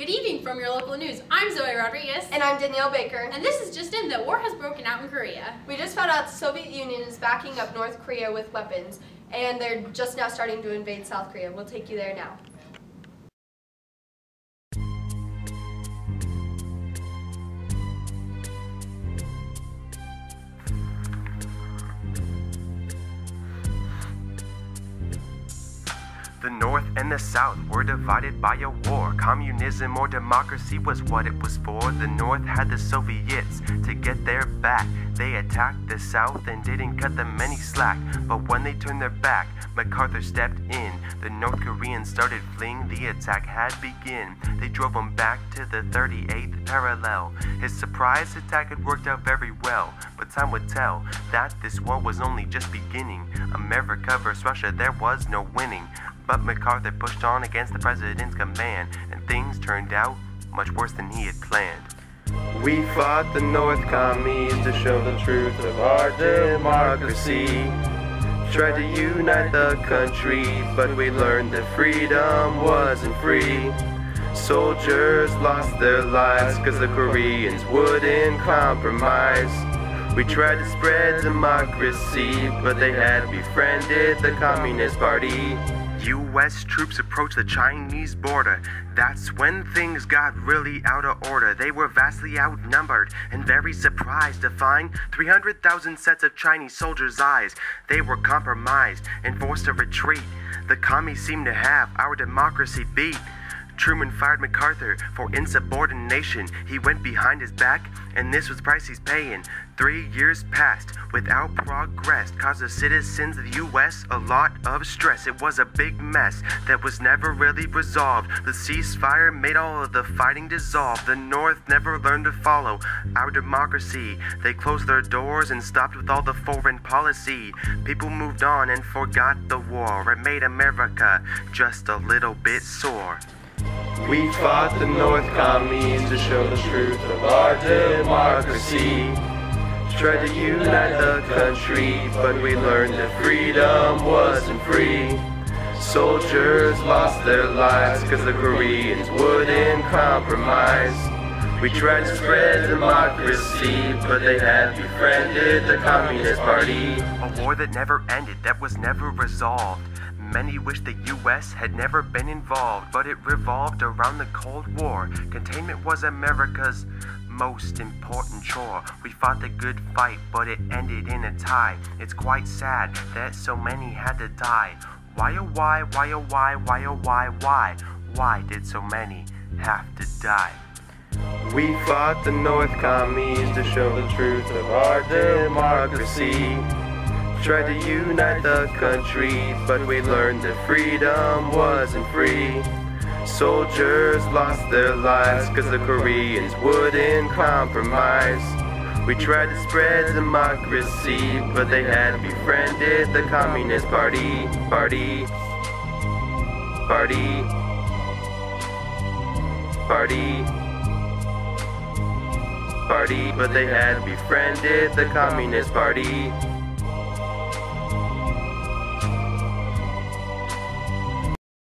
Good evening from your local news. I'm Zoe Rodriguez. And I'm Danielle Baker. And this is just in that war has broken out in Korea. We just found out the Soviet Union is backing up North Korea with weapons, and they're just now starting to invade South Korea. We'll take you there now. The North and the South were divided by a war. Communism or democracy was what it was for. The North had the Soviets to get their back. They attacked the South and didn't cut them any slack. But when they turned their back, MacArthur stepped in. The North Koreans started fleeing. The attack had begun. They drove them back to the 38th parallel. His surprise attack had worked out very well. But time would tell that this war was only just beginning. America versus Russia, there was no winning. But MacArthur pushed on against the president's command, and things turned out much worse than he had planned. We fought the North commies to show the truth of our democracy. Tried to unite the country, but we learned that freedom wasn't free. Soldiers lost their lives cause the Koreans wouldn't compromise. We tried to spread democracy, but they had befriended the Communist Party. U.S. troops approached the Chinese border. That's when things got really out of order. They were vastly outnumbered and very surprised to find 300,000 sets of Chinese soldiers' eyes. They were compromised and forced to retreat. The commies seemed to have our democracy beat. Truman fired MacArthur for insubordination. He went behind his back, and this was the price he's paying. 3 years passed without progress, caused the citizens of the U.S. a lot of stress. It was a big mess that was never really resolved. The ceasefire made all of the fighting dissolve. The North never learned to follow our democracy. They closed their doors and stopped with all the foreign policy. People moved on and forgot the war. It made America just a little bit sore. We fought the North commies to show the truth of our democracy. Tried to unite the country, but we learned that freedom wasn't free. Soldiers lost their lives cause the Koreans wouldn't compromise. We tried to spread democracy, but they had befriended the Communist Party. A war that never ended, that was never resolved. Many wish the U.S. had never been involved, but it revolved around the Cold War. Containment was America's most important chore. We fought the good fight, but it ended in a tie. It's quite sad that so many had to die. Why oh why, why oh why, why oh why? Why did so many have to die? We fought the North commies to show the truth of our democracy. Tried to unite the country, but we learned that freedom wasn't free. Soldiers lost their lives cause the Koreans wouldn't compromise. We tried to spread democracy, but they had befriended the Communist Party. Party. Party. Party. Party, but they had befriended the Communist Party.